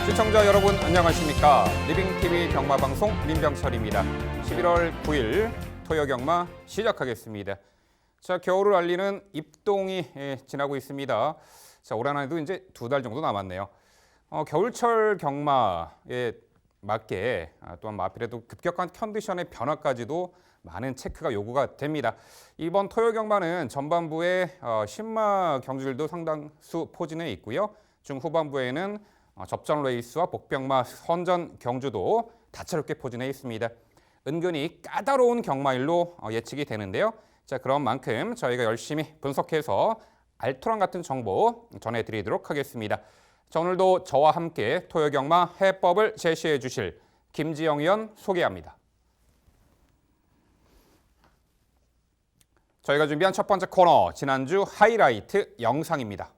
시청자 여러분 안녕하십니까? 리빙TV 경마방송 민병철입니다. 11월 9일 토요경마 시작하겠습니다. 자, 겨울을 알리는 입동이 지나고 있습니다. 자, 올 한해도 이제 2달 정도 남았네요. 겨울철 경마에 맞게 또한 마필에도 급격한 컨디션의 변화까지도 많은 체크가 요구가 됩니다. 이번 토요경마는 전반부에 신마 경주들도 상당수 포진해 있고요. 중후반부에는 접전 레이스와 복병마 선전 경주도 다채롭게 포진해 있습니다. 은근히 까다로운 경마일로 예측이 되는데요. 자, 그런 만큼 저희가 열심히 분석해서 알토란 같은 정보 전해드리도록 하겠습니다. 자, 오늘도 저와 함께 토요경마 해법을 제시해 주실 김지영 의원 소개합니다. 저희가 준비한 첫 번째 코너, 지난주 하이라이트 영상입니다.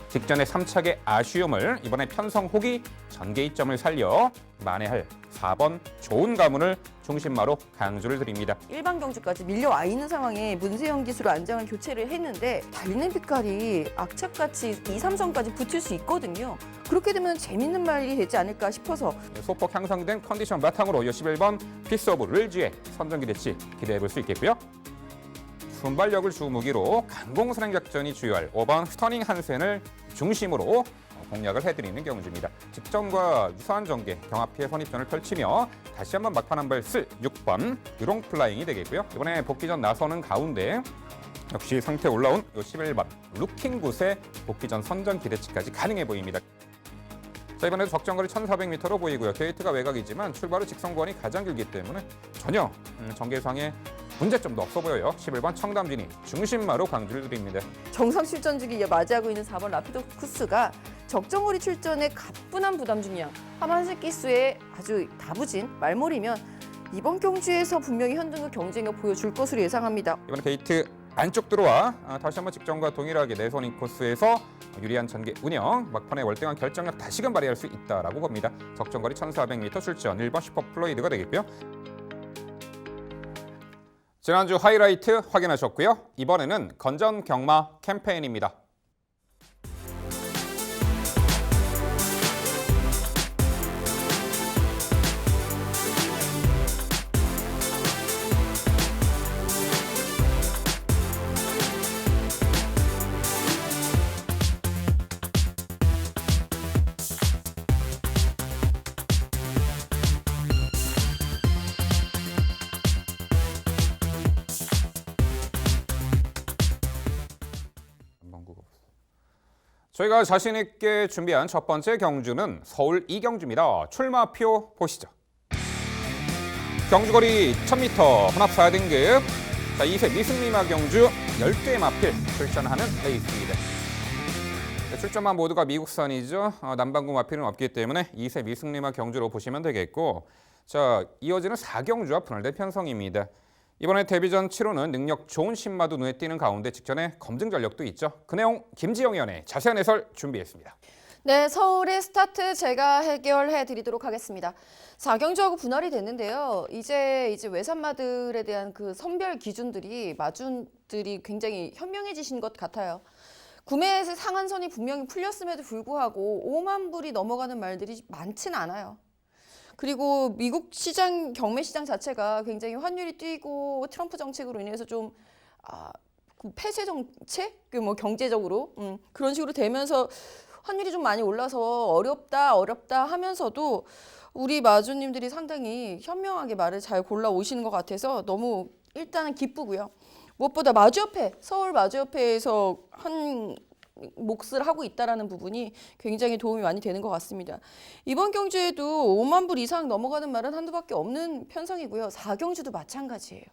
직전의 3착의 아쉬움을 이번에 편성호기 전개이점을 살려 만회할 4번 좋은 가문을 중심마로 강조를 드립니다. 일반 경주까지 밀려와 있는 상황에 문세영 기수로 안장을 교체를 했는데 달리는 빛깔이 악착같이 2, 3선까지 붙을 수 있거든요. 그렇게 되면 재밌는 말이 되지 않을까 싶어서 소폭 향상된 컨디션 바탕으로 11번 피스 오브 릴지의 선전 기대치 기대해 볼 수 있겠고요. 순발력을 주 무기로 강공선행 작전이 주요할 5번 스터닝 한센을 중심으로 공략을 해드리는 경주입니다. 직전과 유사한 전개, 경합피해 선입전을 펼치며 다시 한번 막판 한 발 쓸 6번 유롱 플라잉이 되겠고요. 이번에 복귀전 나서는 가운데 역시 상태 올라온 11번 루킹굿의 복귀전 선전 기대치까지 가능해 보입니다. 자, 이번에도 적정거리 1,400m로 보이고요. 게이트가 외곽이지만 출발 후 직선권이 가장 길기 때문에 전혀 전개상에 문제점도 없어 보여요. 11번 청담진이 중심마로 강조를 드립니다. 정상 출전 주기에 맞이하고 있는 4번 라피도쿠스가 적정거리 출전에 가뿐한 부담 중이야. 하만색 기수의 아주 다부진 말몰이면 이번 경주에서 분명히 현등급 경쟁력 보여줄 것으로 예상합니다. 이번 게이트 안쪽 들어와 다시 한번 직전과 동일하게 내선인 코스에서 유리한 전개 운영, 막판에 월등한 결정력 다시금 발휘할 수 있다라고 봅니다. 적정거리 1,400m 출전 1번 슈퍼플로이드가 되겠고요. 지난주 하이라이트 확인하셨고요. 이번에는 건전 경마 캠페인입니다. 저희가 자신 있게 준비한 첫 번째 경주는 서울 이경주입니다. 출마표 보시죠. 경주거리 1000m 혼합 4등급 2세 미승리마 경주 10대 마필 출전하는 레이스입니다. 출전만 모두가 미국산이죠. 남반구 마필은 없기 때문에 2세 미승리마 경주로 보시면 되겠고, 자, 이어지는 4경주와 분할된 편성입니다. 이번에 데뷔전 7호는 능력 좋은 신마도 눈에 띄는 가운데 직전에 검증 전력도 있죠. 그 내용 김지영 의원의 자세한 해설 준비했습니다. 네, 서울의 스타트 제가 해결해 드리도록 하겠습니다. 4경주하고 분할이 됐는데요. 이제 외산마들에 대한 그 선별 기준들이 마준들이 굉장히 현명해지신 것 같아요. 구매에서 상한선이 분명히 풀렸음에도 불구하고 5만 불이 넘어가는 말들이 많지는 않아요. 그리고 미국 시장, 경매 시장 자체가 굉장히 환율이 뛰고 트럼프 정책으로 인해서 좀 폐쇄 정책, 뭐 경제적으로 그런 식으로 되면서 환율이 좀 많이 올라서 어렵다 하면서도 우리 마주님들이 상당히 현명하게 말을 잘 골라 오시는 것 같아서 너무 일단은 기쁘고요. 무엇보다 마주협회, 서울 마주협회에서 한 몫을 하고 있다는 부분이 굉장히 도움이 많이 되는 것 같습니다. 이번 경주에도 5만 불 이상 넘어가는 말은 한두 밖에 없는 편성이고요. 4경주도 마찬가지예요.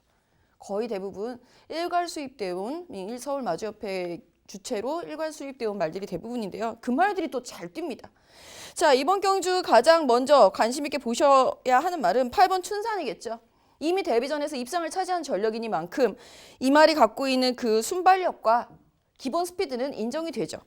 거의 대부분 일괄 수입되어 온 서울 마주협회 주체로 일괄 수입되어 온 말들이 대부분인데요. 그 말들이 또 잘 뜁니다. 자, 이번 경주 가장 먼저 관심 있게 보셔야 하는 말은 8번 춘산이겠죠. 이미 데뷔전에서 입상을 차지한 전력이니만큼 이 말이 갖고 있는 그 순발력과 기본 스피드는 인정이 되죠.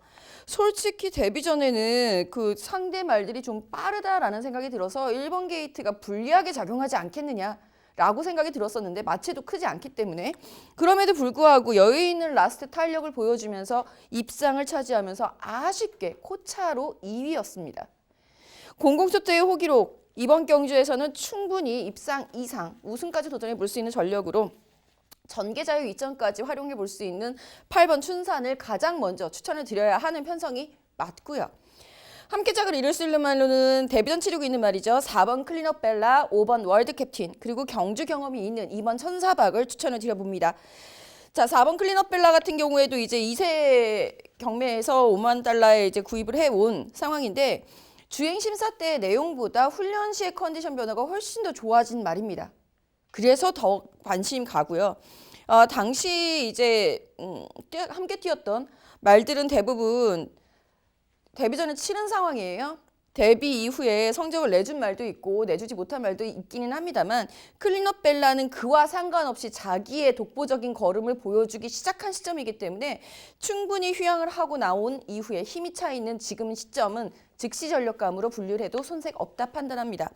솔직히 데뷔전에는 그 상대 말들이 좀 빠르다라는 생각이 들어서 1번 게이트가 불리하게 작용하지 않겠느냐 라고 생각이 들었었는데 마체도 크지 않기 때문에 그럼에도 불구하고 여유 있는 라스트 탄력을 보여주면서 입상을 차지하면서 아쉽게 코차로 2위였습니다. 공공초대의 호기록 이번 경주에서는 충분히 입상 이상 우승까지 도전해 볼 수 있는 전력으로 전개자유 이전까지 활용해 볼 수 있는 8번 춘산을 가장 먼저 추천을 드려야 하는 편성이 맞고요. 함께 짝을 이룰 수 있는 말로는 데뷔전 치르고 있는 말이죠. 4번 클린업 벨라, 5번 월드 캡틴, 그리고 경주 경험이 있는 2번 천사박을 추천을 드려봅니다. 자, 4번 클린업 벨라 같은 경우에도 이제 2세 경매에서 5만 달러에 이제 구입을 해온 상황인데 주행 심사 때 내용보다 훈련 시의 컨디션 변화가 훨씬 더 좋아진 말입니다. 그래서 더 관심 가고요. 당시 이제 함께 뛰었던 말들은 대부분 데뷔전을 치른 상황이에요. 데뷔 이후에 성적을 내준 말도 있고 내주지 못한 말도 있기는 합니다만 클린업 벨라는 그와 상관없이 자기의 독보적인 걸음을 보여주기 시작한 시점이기 때문에 충분히 휴양을 하고 나온 이후에 힘이 차 있는 지금 시점은 즉시 전력감으로 분류를 해도 손색 없다 판단합니다.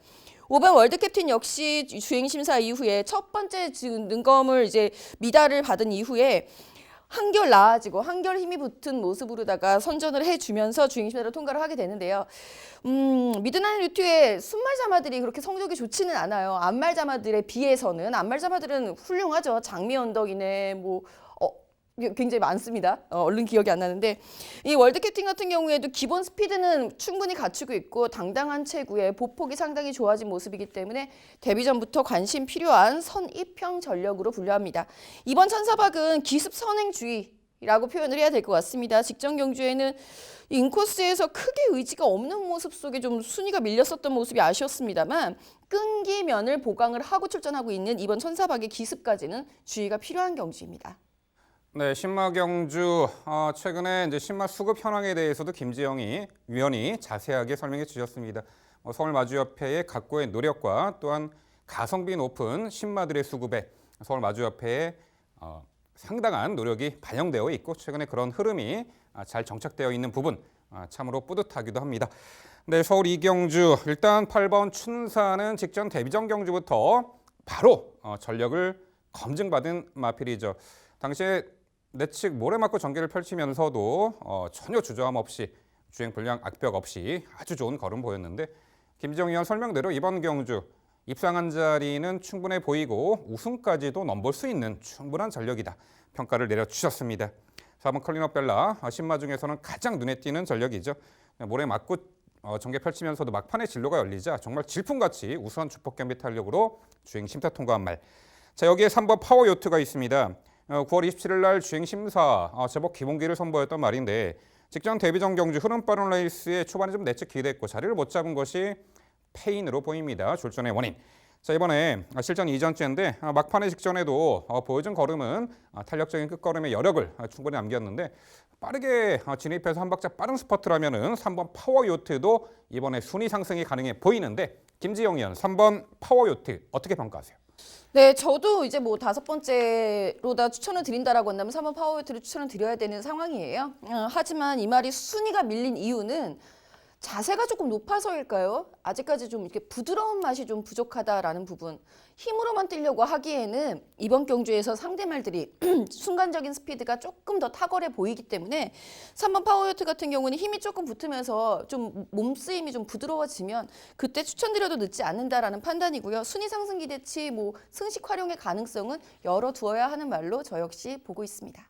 5번 월드 캡틴 역시 주행 심사 이후에 첫 번째 능검을 이제 미달을 받은 이후에 한결 나아지고 한결 힘이 붙은 모습으로다가 선전을 해주면서 주행심사를 통과를 하게 되는데요. 미드나잇 루트의 순말자마들이 그렇게 성적이 좋지는 않아요. 앞말자마들에 비해서는 앞말자마들은 훌륭하죠. 장미 언덕이네 굉장히 많습니다. 얼른 기억이 안 나는데 이 월드 캡틴 같은 경우에도 기본 스피드는 충분히 갖추고 있고 당당한 체구에 보폭이 상당히 좋아진 모습이기 때문에 데뷔전부터 관심 필요한 선입형 전력으로 분류합니다. 이번 천사박은 기습 선행주의라고 표현을 해야 될 것 같습니다. 직전 경주에는 인코스에서 크게 의지가 없는 모습 속에 좀 순위가 밀렸었던 모습이 아쉬웠습니다만 끈기면을 보강을 하고 출전하고 있는 이번 천사박의 기습까지는 주의가 필요한 경주입니다. 네, 신마 경주 최근에 이제 신마 수급 현황에 대해서도 김지영이 위원이 자세하게 설명해 주셨습니다. 서울마주협회의 각고의 노력과 또한 가성비 높은 신마들의 수급에 서울마주협회의 상당한 노력이 반영되어 있고 최근에 그런 흐름이 잘 정착되어 있는 부분 참으로 뿌듯하기도 합니다. 네, 서울 이경주 일단 8번 춘사는 직전 데뷔전 경주부터 바로 전력을 검증받은 마필이죠. 당시에 내측 모래 맞고 전개를 펼치면서도 전혀 주저함 없이 주행 불량 악벽 없이 아주 좋은 걸음 보였는데 김지영 위원 설명대로 이번 경주 입상한 자리는 충분해 보이고 우승까지도 넘볼 수 있는 충분한 전력이다. 평가를 내려주셨습니다. 4번 클린업 벨라 신마 중에서는 가장 눈에 띄는 전력이죠. 모래 맞고 전개 펼치면서도 막판에 진로가 열리자 정말 질풍같이 우수한 주폭 겸비 탄력으로 주행 심사 통과한 말. 자, 여기에 3번 파워 요트가 있습니다. 9월 27일 날 주행 심사 제법 기본기를 선보였던 말인데 직전 데뷔전 경주 흐름 빠른 레이스에 초반에 좀 내측 기대했고 자리를 못 잡은 것이 패인으로 보입니다. 졸전의 원인. 자, 이번에 실전 이전주인데 막판의 직전에도 보여준 걸음은 탄력적인 끝걸음의 여력을 충분히 남겼는데 빠르게 진입해서 한 박자 빠른 스퍼트라면은 3번 파워 요트도 이번에 순위 상승이 가능해 보이는데 김지영 위원 3번 파워 요트 어떻게 평가하세요? 네, 저도 이제 5번째로다 추천을 드린다라고 한다면 3번 파워웨이트를 추천을 드려야 되는 상황이에요. 하지만 이 말이 순위가 밀린 이유는 자세가 조금 높아서일까요? 아직까지 좀 이렇게 부드러운 맛이 좀 부족하다라는 부분. 힘으로만 뛰려고 하기에는 이번 경주에서 상대말들이 순간적인 스피드가 조금 더 탁월해 보이기 때문에 3번 파워요트 같은 경우는 힘이 조금 붙으면서 좀 몸쓰임이 좀 부드러워지면 그때 추천드려도 늦지 않는다라는 판단이고요. 순위 상승 기대치, 승식 활용의 가능성은 열어두어야 하는 말로 저 역시 보고 있습니다.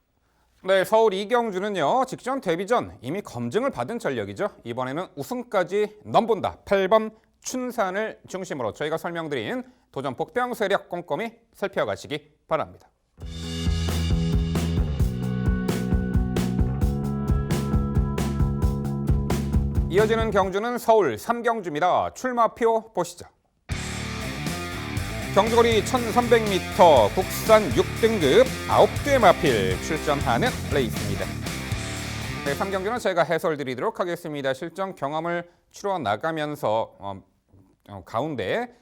네, 서울 이경주는요. 직전 데뷔전 이미 검증을 받은 전력이죠. 이번에는 우승까지 넘본다. 8번 춘산을 중심으로 저희가 설명드린 도전 복병 세력 꼼꼼히 살펴가시기 바랍니다. 이어지는 경주는 서울 3경주입니다. 출마표 보시죠. 경주거리 1300m 국산 6등급 9대 마필 출전하는 레이스입니다. 네, 3경주는 제가 해설드리도록 하겠습니다. 실전 경험을 치러 나가면서 가운데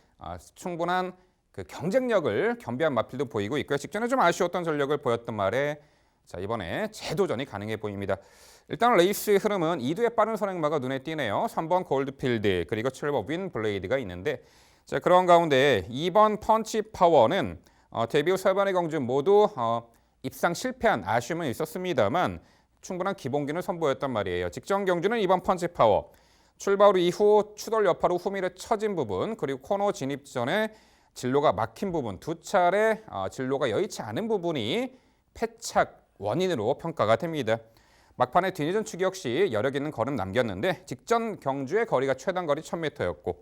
충분한 그 경쟁력을 겸비한 마필도 보이고 있고요. 직전에 좀 아쉬웠던 전력을 보였던 말에 자, 이번에 재도전이 가능해 보입니다. 일단 레이스의 흐름은 2두의 빠른 선행마가 눈에 띄네요. 3번 골드필드 그리고 7번 윈블레이드가 있는데 자, 그런 가운데 2번 펀치파워는 데뷔 후 세 번의 경주 모두 입상 실패한 아쉬움은 있었습니다만 충분한 기본기는 선보였단 말이에요. 직전 경주는 2번 펀치파워. 출발 이후 추돌 여파로 후미를 처진 부분 그리고 코너 진입 전에 진로가 막힌 부분 두 차례 진로가 여의치 않은 부분이 패착 원인으로 평가가 됩니다. 막판에 뒤늦은 추격 역시 여력 있는 걸음 남겼는데 직전 경주의 거리가 최단 거리 1000m였고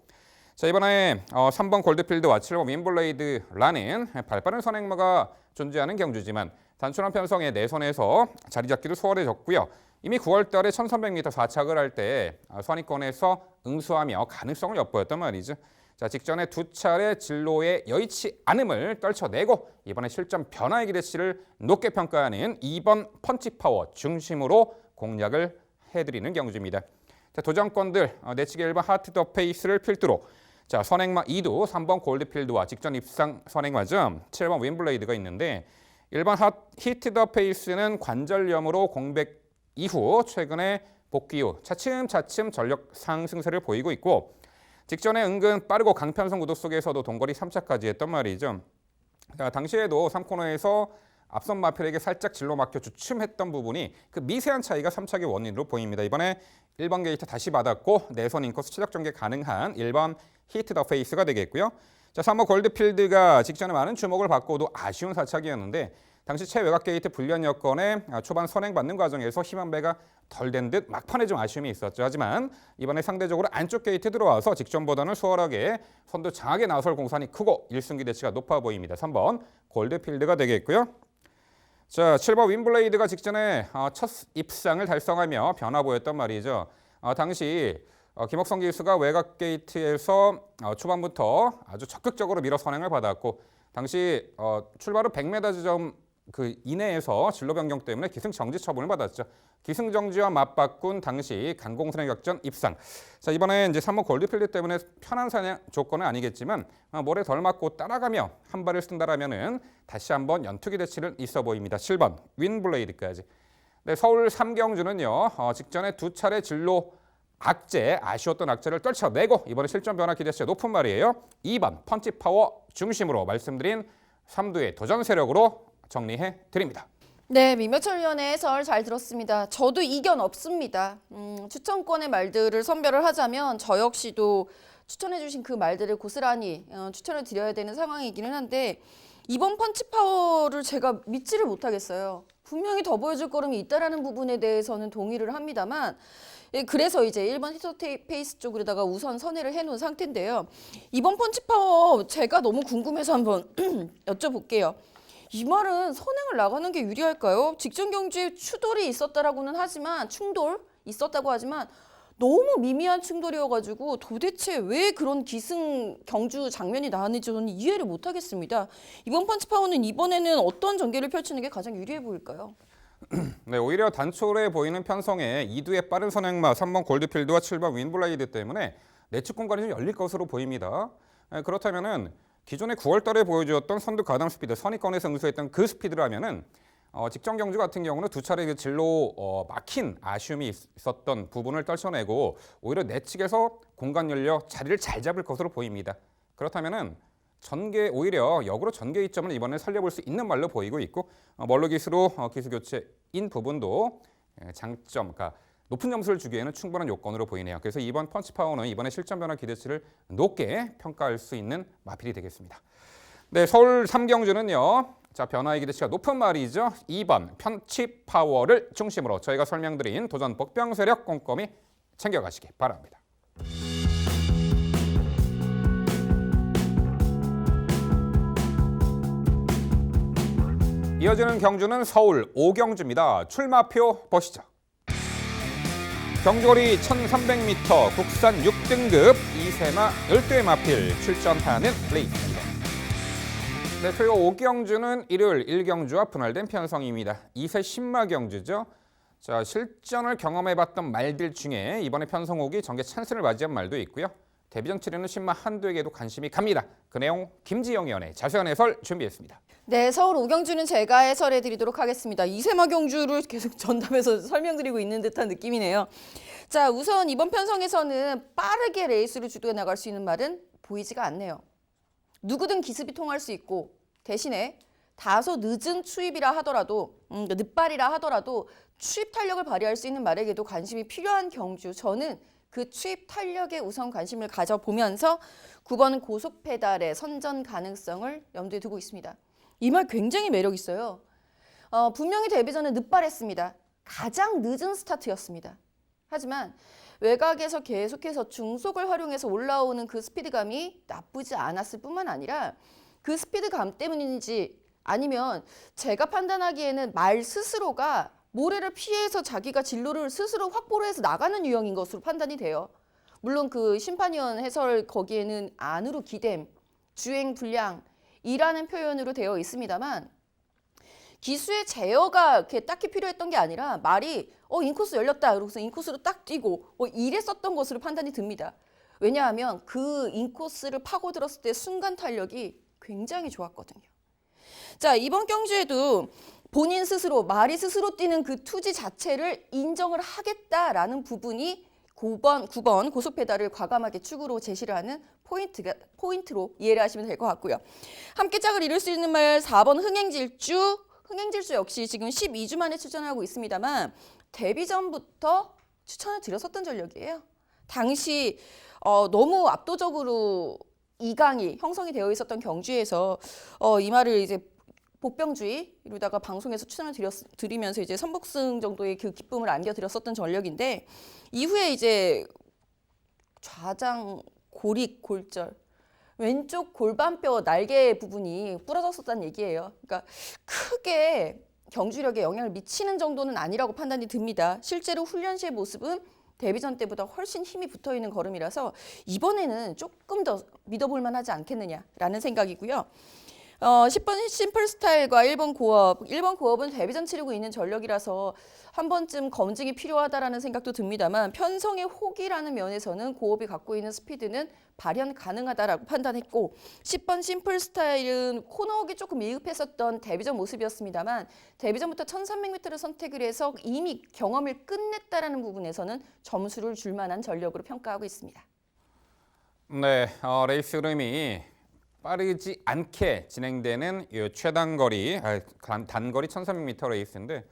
자 이번에 3번 골드필드와 7번 윈블레이드라는 발빠른 선행마가 존재하는 경주지만 단순한 편성에 내선에서 자리 잡기도 수월해졌고요. 이미 9월 달에 1300m 4착을 할 때 선입권에서 응수하며 가능성을 엿보였단 말이죠. 자, 직전에 두 차례 진로에 여의치 않음을 떨쳐내고 이번에 실전 변화의 기대치를 높게 평가하는 2번 펀치파워 중심으로 공략을 해드리는 경주입니다. 자, 도전권들 내치기 1번 하트 더 페이스를 필두로 자, 선행마 2도 3번 골드필드와 직전 입상 선행마점 7번 윈블레이드가 있는데 1번 히트 더 페이스는 관절염으로 공백 이후 최근에 복귀 후 차츰차츰 전력 상승세를 보이고 있고 직전에 은근 빠르고 강편성 구도 속에서도 동거리 3차까지 했단 말이죠. 당시에도 3코너에서 앞선 마필에게 살짝 진로 막혀 주춤했던 부분이 그 미세한 차이가 3착의 원인으로 보입니다. 이번에 1번 게이트 다시 받았고 내선 인코스 최적 전개 가능한 1번 히트 더 페이스가 되겠고요. 자, 3번 골드필드가 직전에 많은 주목을 받고도 아쉬운 4착이었는데 당시 최외곽 게이트 불련 여건에 초반 선행받는 과정에서 힘한 배가 덜 된 듯 막판에 좀 아쉬움이 있었죠. 하지만 이번에 상대적으로 안쪽 게이트 들어와서 직전보다는 수월하게 선두 장하게 나설 공산이 크고 1승 기대치가 높아 보입니다. 3번 골드필드가 되겠고요. 자, 7번 윈블레이드가 직전에 첫 입상을 달성하며 변화 보였단 말이죠. 당시 김옥성 기수가 외곽 게이트에서 초반부터 아주 적극적으로 밀어 선행을 받았고 당시 출발 후 100m 지점 그 이내에서 진로 변경 때문에 기승 정지 처분을 받았죠. 기승 정지와 맞바꾼 당시 강공선행 격전 입상. 자 이번에 이제 3번 골드필드 때문에 편한 사냥 조건은 아니겠지만 모래 덜 맞고 따라가며 한 발을 쓴다라면은 다시 한번 연투기 대치는 있어 보입니다. 7번 윈블레이드까지. 네, 서울 3경주는요 직전에 두 차례 진로 아쉬웠던 악재를 떨쳐내고 이번에 실전 변화 기대치가 높은 말이에요. 2번 펀치파워 중심으로 말씀드린 3두의 도전 세력으로 정리해 드립니다. 네, 민병철 위원의 해설 잘 들었습니다. 저도 이견 없습니다. 추천권의 말들을 선별을 하자면 저 역시도 추천해주신 그 말들을 고스란히 추천을 드려야 되는 상황이기는 한데 이번 펀치파워를 제가 믿지를 못하겠어요. 분명히 더 보여줄 걸음이 있다라는 부분에 대해서는 동의를 합니다만 그래서 이제 1번 히터 페이스 쪽으로다가 우선 선회를 해놓은 상태인데요. 이번 펀치파워 제가 너무 궁금해서 한번 여쭤볼게요. 이 말은 선행을 나가는 게 유리할까요? 직전 경주에 추돌이 있었다라고는 하지만 충돌 있었다고 하지만 너무 미미한 충돌이어가지고 도대체 왜 그런 기승 경주 장면이 나왔는지 저는 이해를 못하겠습니다. 이번 펀치파워는 이번에는 어떤 전개를 펼치는 게 가장 유리해 보일까요? 네, 오히려 단촐해 보이는 편성에 2두의 빠른 선행마 3번 골드필드와 7번 윈블레이드 때문에 내측 공간이 좀 열릴 것으로 보입니다. 그렇다면은 기존에 9월 달에 보여주었던 선두 가담 스피드, 선입권에서 응수했던 그 스피드라면은 직전 경주 같은 경우는 두 차례 그 진로 막힌 아쉬움이 있었던 부분을 떨쳐내고 오히려 내측에서 공간 열려 자리를 잘 잡을 것으로 보입니다. 그렇다면은 오히려 역으로 전개 이점을 이번에 살려볼 수 있는 말로 보이고 있고 멀로 기수로 기수 교체인 부분도 장점, 그러니까 높은 점수를 주기에는 충분한 요건으로 보이네요. 그래서 이번 펀치파워는 이번에 실전 변화 기대치를 높게 평가할 수 있는 마필이 되겠습니다. 네, 서울 3경주는요. 자, 변화의 기대치가 높은 말이죠. 2번 펀치파워를 중심으로 저희가 설명드린 도전 복병 세력 꼼꼼히 챙겨가시기 바랍니다. 이어지는 경주는 서울 5경주입니다. 출마표 보시죠. 경주거리 1300m 국산 6등급 2세마 12회 마필 출전하는 레이스입니다. 네, 저희가 5경주는 일요일 1경주와 분할된 편성입니다. 2세 신마 경주죠. 자, 실전을 경험해봤던 말들 중에 이번에 편성옥이 전개 찬스를 맞이한 말도 있고요. 데뷔전 치르는 신마 한두에게도 관심이 갑니다. 그 내용 김지영 위원의 자세한 해설 준비했습니다. 네, 서울 5경주는 제가 해설해 드리도록 하겠습니다. 2세마 경주를 계속 전담해서 설명드리고 있는 듯한 느낌이네요. 자, 우선 이번 편성에서는 빠르게 레이스를 주도해 나갈 수 있는 말은 보이지가 않네요. 누구든 기습이 통할 수 있고 대신에 다소 늦은 추입이라 하더라도 늦발이라 하더라도 추입 탄력을 발휘할 수 있는 말에게도 관심이 필요한 경주. 저는 그 추입 탄력에 우선 관심을 가져보면서 9번 고속 페달의 선전 가능성을 염두에 두고 있습니다. 이 말 굉장히 매력 있어요. 분명히 데뷔전은 늦발했습니다. 가장 늦은 스타트였습니다. 하지만 외곽에서 계속해서 중속을 활용해서 올라오는 그 스피드감이 나쁘지 않았을 뿐만 아니라 그 스피드감 때문인지 아니면 제가 판단하기에는 말 스스로가 모래를 피해서 자기가 진로를 스스로 확보를 해서 나가는 유형인 것으로 판단이 돼요. 물론 그 심판위원 해설 거기에는 안으로 기댐, 주행 불량이라는 표현으로 되어 있습니다만 기수의 제어가 이렇게 딱히 필요했던 게 아니라 말이 인코스 열렸다 그러고서 인코스로 딱 뛰고 이랬었던 것으로 판단이 듭니다. 왜냐하면 그 인코스를 파고들었을 때 순간 탄력이 굉장히 좋았거든요. 자, 이번 경주에도 본인 스스로 말이 스스로 뛰는 그 투지 자체를 인정을 하겠다라는 부분이 9번 고속 페달을 과감하게 축으로 제시를 하는 포인트로 이해를 하시면 될 것 같고요. 함께 짝을 이룰 수 있는 말 4번 흥행질주 역시 지금 12주 만에 출전하고 있습니다만 데뷔 전부터 추천을 드렸었던 전력이에요. 당시 너무 압도적으로 2강이 형성이 되어 있었던 경주에서 이 말을 이제 복병주의 이루다가 방송에서 추천을 드리면서 이제 선복승 정도의 그 기쁨을 안겨드렸었던 전력인데 이후에 이제 좌장 고릭 골절 왼쪽 골반뼈 날개 부분이 부러졌었다는 얘기예요. 그러니까 크게 경주력에 영향을 미치는 정도는 아니라고 판단이 듭니다. 실제로 훈련 시의 모습은 데뷔전 때보다 훨씬 힘이 붙어있는 걸음이라서 이번에는 조금 더 믿어볼 만하지 않겠느냐라는 생각이고요. 10번 심플 스타일과 1번 고업. 1번 고업은 데뷔전 치르고 있는 전력이라서 한 번쯤 검증이 필요하다라는 생각도 듭니다만 편성의 혹이라는 면에서는 고업이 갖고 있는 스피드는 발현 가능하다라고 판단했고 10번 심플 스타일은 코너웍이 조금 미흡했었던 데뷔전 모습이었습니다만 데뷔전부터 1300m를 선택을 해서 이미 경험을 끝냈다라는 부분에서는 점수를 줄 만한 전력으로 평가하고 있습니다. 네, 레이스 흐름이 빠르지 않게 진행되는 이 최단거리, 단거리 1300m 레이스인데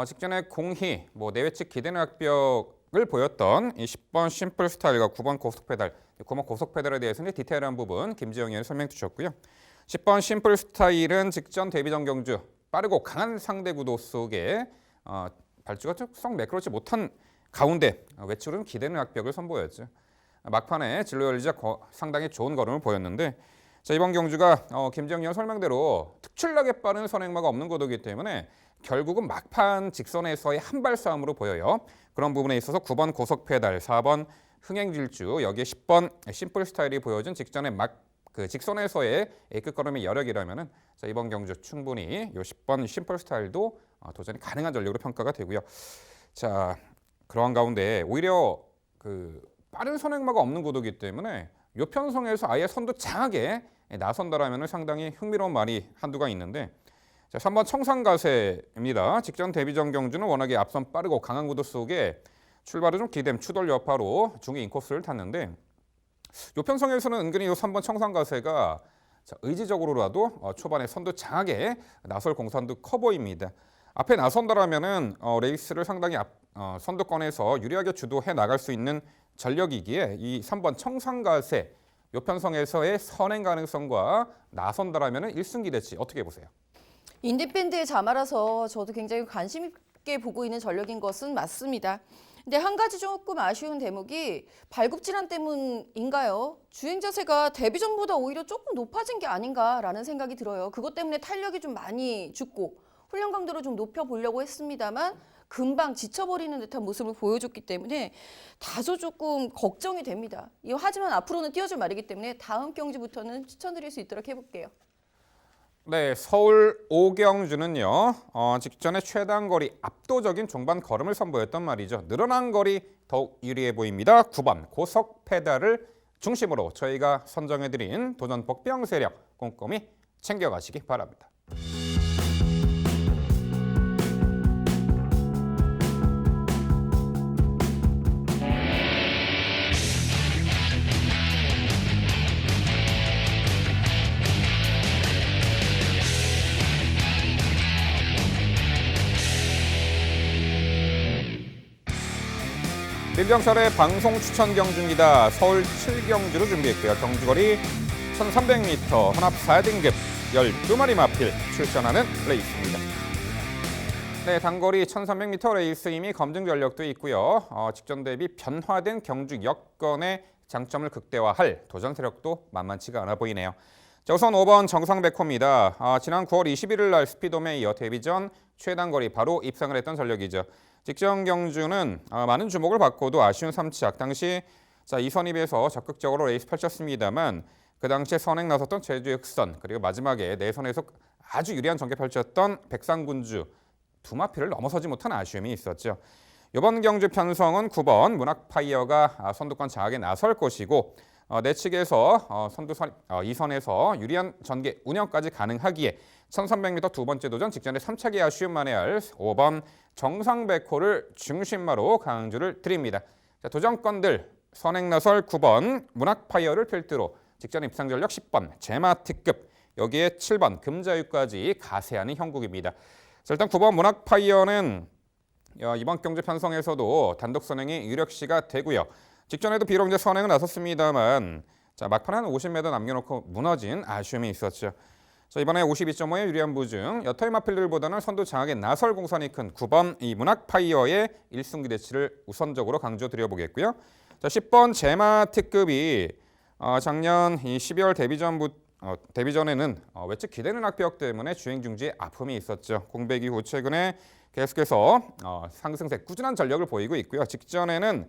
직전에 공희, 내외 측 기대는 악벽을 보였던 이 10번 심플 스타일과 9번 고속 페달, 9번 고속 페달에 대해서는 디테일한 부분 김지영 의원이 설명 주셨고요. 10번 심플 스타일은 직전 데뷔전 경주 빠르고 강한 상대 구도 속에 발주가 썩 매끄럽지 못한 가운데 외측으로는 기대는 악벽을 선보였죠. 막판에 진로 열리자 상당히 좋은 걸음을 보였는데 자, 이번 경주가 김지영 의원 설명대로 특출나게 빠른 선행마가 없는 구도이기 때문에 결국은 막판 직선에서의 한발 싸움으로 보여요. 그런 부분에 있어서 9번 고속 페달, 4번 흥행질주, 여기에 10번 심플 스타일이 보여준 직전의 직선에서의 끝걸음의 여력이라면은 자, 이번 경주 충분히 이 10번 심플 스타일도 도전이 가능한 전력으로 평가가 되고요. 자, 그러한 가운데 오히려 빠른 선행마가 없는 구도이기 때문에 요 편성에서 아예 선두 장하게 나선다라면 상당히 흥미로운 말이 한두가 있는데 자, 3번 청산가세입니다. 직전 데뷔전 경주는 워낙에 앞선 빠르고 강한 구도 속에 출발을 좀 기댐 추돌 여파로 중위 인코스를 탔는데 요 편성에서는 은근히 요 3번 청산가세가 의지적으로라도 초반에 선두 장하게 나설 공산도 커 보입니다. 앞에 나선다라면은 레이스를 상당히 선두권에서 유리하게 주도해 나갈 수 있는 전력이기에 이 3번 청산가세 요 편성에서의 선행 가능성과 나선다라면은 1승 기대치 어떻게 보세요? 인디밴드의 자마라서 저도 굉장히 관심 있게 보고 있는 전력인 것은 맞습니다. 근데 한 가지 조금 아쉬운 대목이 발굽 질환 때문인가요? 주행 자세가 데뷔전보다 오히려 조금 높아진 게 아닌가라는 생각이 들어요. 그것 때문에 탄력이 좀 많이 죽고 훈련 강도를 좀 높여보려고 했습니다만 금방 지쳐버리는 듯한 모습을 보여줬기 때문에 다소 조금 걱정이 됩니다. 하지만 앞으로는 뛰어줄 말이기 때문에 다음 경주부터는 추천드릴 수 있도록 해볼게요. 네, 서울 오경주는요. 직전에 최단거리 압도적인 종반 걸음을 선보였던 말이죠. 늘어난 거리 더욱 유리해 보입니다. 9번 고속 페달을 중심으로 저희가 선정해드린 도전 복병 세력 꼼꼼히 챙겨가시기 바랍니다. 민병철의 방송 추천 경주입니다. 서울 7경주로 준비했고요. 경주거리 1300m, 혼합 4등급 12마리 마필 출전하는 레이스입니다. 네, 단거리 1300m 레이스 이미 검증 전력도 있고요. 직전 대비 변화된 경주 여건의 장점을 극대화할 도전 세력도 만만치가 않아 보이네요. 자, 우선 5번 정상백호입니다. 지난 9월 21일 날 스피드홈에 이어 데뷔전 최단거리 바로 입상을 했던 전력이죠. 직전 경주는 많은 주목을 받고도 아쉬운 3착. 당시 이선입에서 적극적으로 레이스 펼쳤습니다만 그 당시에 선행 나섰던 제주의 흑선 그리고 마지막에 내선에서 아주 유리한 전개 펼쳤던 백상군주 두 마필을 넘어서지 못한 아쉬움이 있었죠. 이번 경주 편성은 9번 문학파이어가 선두권 장악에 나설 것이고 내측에서 선두선 2선에서 유리한 전개 운영까지 가능하기에 1300m 두 번째 도전 직전에 3착의 아쉬움 만회할 5번 정상백호를 중심마로 강주를 드립니다. 자, 도전권들 선행 나설 9번 문학파이어를 필두로 직전 입상 전력 10번 제마 특급 여기에 7번 금자유까지 가세하는 형국입니다. 자, 일단 9번 문학파이어는 이번 경주 편성에서도 단독 선행이 유력시가 되고요. 직전에도 비록 이제 선행은 나섰습니다만 막판에 한 50m 남겨놓고 무너진 아쉬움이 있었죠. 자, 이번에 52.5의 유리한 부중 여타의 마필들보다는 선두 장악에 나설 공산이 큰 9번 이 문학파이어의 1승 기대치를 우선적으로 강조드려보겠고요. 자, 10번 제마 특급이 작년 이 12월 데뷔전에는 외측 기대는 악벽 때문에 주행 중지에 아픔이 있었죠. 공백 이후 최근에 계속해서 상승세 꾸준한 전력을 보이고 있고요. 직전에는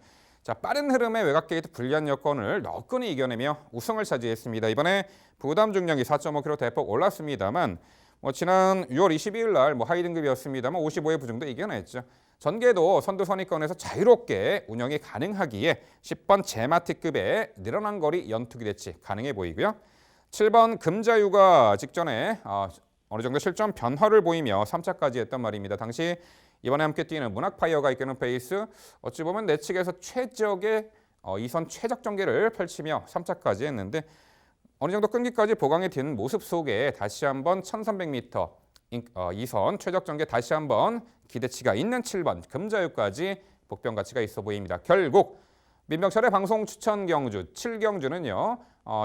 빠른 흐름의 외곽 게이트 불리한 여건을 너끈히 이겨내며 우승을 차지했습니다. 이번에 부담 중량이 4.5kg 대폭 올랐습니다만 지난 6월 22일 날 하이 등급이었습니다만 55의 부중도 이겨냈죠. 전개도 선두 선입권에서 자유롭게 운영이 가능하기에 10번 제마티급의 늘어난 거리 연투기 대치 가능해 보이고요. 7번 금자유가 직전에 어느 정도 실점 변화를 보이며 3차까지 했단 말입니다. 당시 이번에 함께 뛰는 문학파이어가 이끄는 페이스 어찌 보면 내측에서 최적의 2선 최적 전개를 펼치며 3차까지 했는데 어느 정도 끈기까지 보강이 된 모습 속에 다시 한번 1300m 2선 최적 전개 다시 한번 기대치가 있는 7번 금자유까지 복병 가치가 있어 보입니다. 결국 민병철의 방송 추천 경주 7경주는요.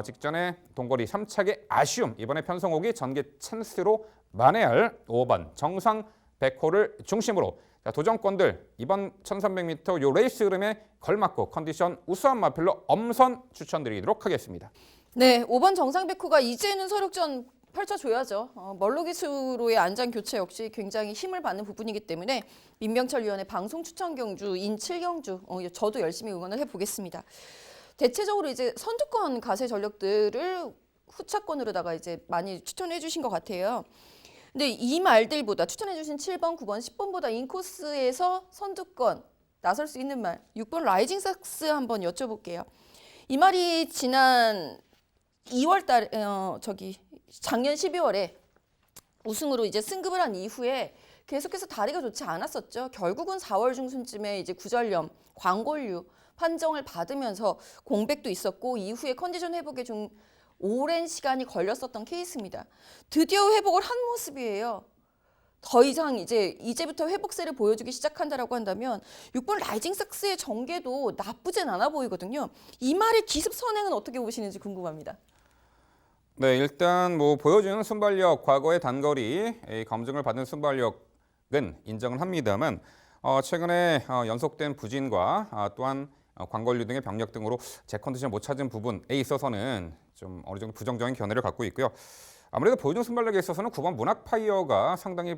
직전에 동거리 3착의 아쉬움 이번에 편성호기 전개 찬스로 만회할 5번 정상 백호를 중심으로 도전권들 이번 1300m 요 레이스 흐름에 걸맞고 컨디션 우수한 마필로 엄선 추천드리도록 하겠습니다. 네, 5번 정상백호가 이제는 서력전 펼쳐줘야죠. 멀로기수로의 안장 교체 역시 굉장히 힘을 받는 부분이기 때문에 민병철 위원의 방송 추천 경주인 7경주 저도 열심히 응원을 해보겠습니다. 대체적으로 이제 선두권 가세 전력들을 후차권으로다가 이제 많이 추천해 주신 것 같아요. 근데 이 말들보다 추천해 주신 7번, 9번, 10번보다 인코스에서 선두권 나설 수 있는 말 6번 라이징 삭스 한번 여쭤볼게요. 이 말이 지난 2월 달 작년 12월에 우승으로 이제 승급을 한 이후에 계속해서 다리가 좋지 않았었죠. 결국은 4월 중순쯤에 이제 구절염, 광골류 판정을 받으면서 공백도 있었고 이후에 컨디션 회복에 좀 오랜 시간이 걸렸었던 케이스입니다. 드디어 회복을 한 모습이에요. 더 이상 이제부터 회복세를 보여주기 시작한다라고 한다면 6번 라이징 삭스의 전개도 나쁘진 않아 보이거든요. 이 말의 기습 선행은 어떻게 보시는지 궁금합니다. 네, 일단 보여주는 순발력, 과거의 단거리 검증을 받은 순발력은 인정을 합니다만 최근에 연속된 부진과 또한 광걸류 등의 병력 등으로 제 컨디션 못 찾은 부분에 있어서는 좀 어느 정도 부정적인 견해를 갖고 있고요. 아무래도 보여준 순발력에 있어서는 9번 문학파이어가 상당히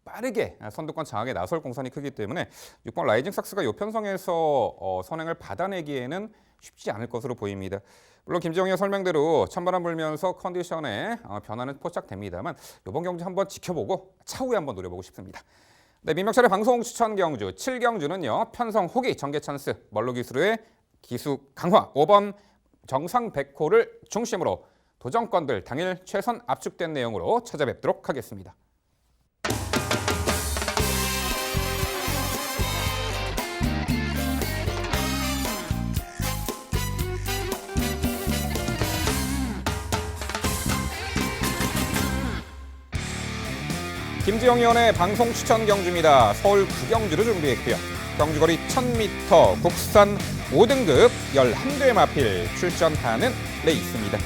빠르게 선두권 장악에 나설 공산이 크기 때문에 6번 라이징 삭스가 요 편성에서 선행을 받아내기에는 쉽지 않을 것으로 보입니다. 물론 김정희의 설명대로 찬바람 불면서 컨디션에 변화는 포착됩니다만 이번 경주 한번 지켜보고 차후에 한번 노려보고 싶습니다. 네, 민병철의 방송 추천 경주 7경주는요. 편성 호기 전개 찬스 멀로기수로의 기수 강화 5번 정상 백호를 중심으로 도전권들 당일 최선 압축된 내용으로 찾아뵙도록 하겠습니다. 김지영 의원의 방송 추천 경주입니다. 서울 9경주를 준비했고요. 경주거리 1000m 국산 5등급 11대 마필 출전하는 레이스입니다.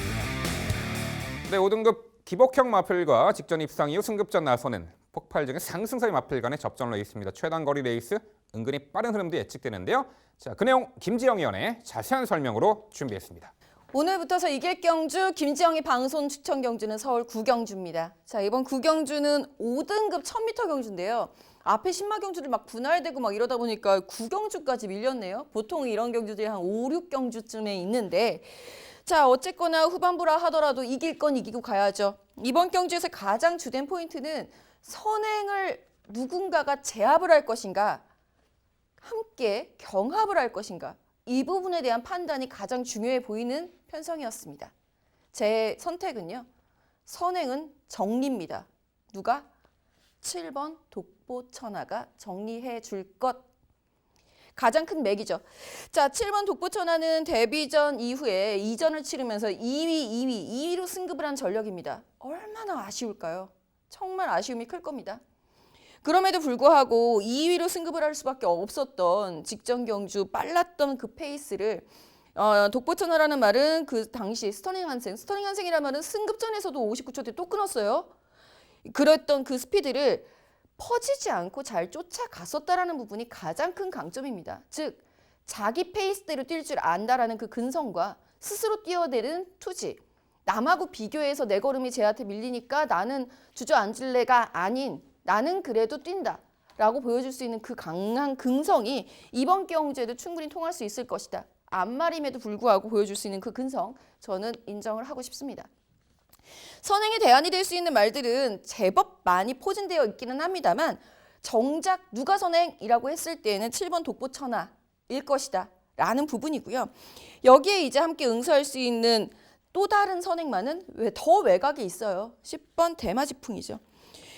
네, 5등급 기복형 마필과 직전 입상 이후 승급전 나서는 폭발적인 상승세의 마필 간의 접전 레이스입니다. 최단거리 레이스 은근히 빠른 흐름도 예측되는데요. 자, 그 내용 김지영 위원의 자세한 설명으로 준비했습니다. 오늘부터서 이길 경주 김지영의 방송 추천 경주는 서울 구경주입니다. 자, 이번 구경주는 5등급 1000m 경주인데요. 앞에 신마 경주들 막 분할되고 막 이러다 보니까 구경주까지 밀렸네요. 보통 이런 경주들이 한 5, 6경주쯤에 있는데 자, 어쨌거나 후반부라 하더라도 이길 건 이기고 가야죠. 이번 경주에서 가장 주된 포인트는 선행을 누군가가 제압을 할 것인가, 함께 경합을 할 것인가, 이 부분에 대한 판단이 가장 중요해 보이는 편성이었습니다. 제 선택은요, 선행은 정리입니다. 누가? 7번 독보천하가 정리해 줄 것. 가장 큰 맥이죠. 자, 7번 독보천하는 데뷔전 이후에 2전을 치르면서 2위로 승급을 한 전력입니다. 얼마나 아쉬울까요? 정말 아쉬움이 클 겁니다. 그럼에도 불구하고 2위로 승급을 할 수밖에 없었던 직전 경주 빨랐던 그 페이스를 독보천하라는 말은 그 당시 스터닝 한생이라는 말은 승급전에서도 59초 대 또 끊었어요. 그랬던 그 스피드를 퍼지지 않고 잘 쫓아갔었다라는 부분이 가장 큰 강점입니다. 즉 자기 페이스대로 뛸 줄 안다라는 그 근성과 스스로 뛰어내는 투지. 남하고 비교해서 내 걸음이 쟤한테 밀리니까 나는 주저앉을래가 아닌 나는 그래도 뛴다 라고 보여줄 수 있는 그 강한 근성이 이번 경주에도 충분히 통할 수 있을 것이다. 앞말임에도 불구하고 보여줄 수 있는 그 근성 저는 인정을 하고 싶습니다. 선행에 대안이 될 수 있는 말들은 제법 많이 포진되어 있기는 합니다만 정작 누가 선행이라고 했을 때에는 7번 독보천하일 것이다 라는 부분이고요. 여기에 이제 함께 응수할 수 있는 또 다른 선행만은 더 외곽에 있어요. 10번 대마지풍이죠.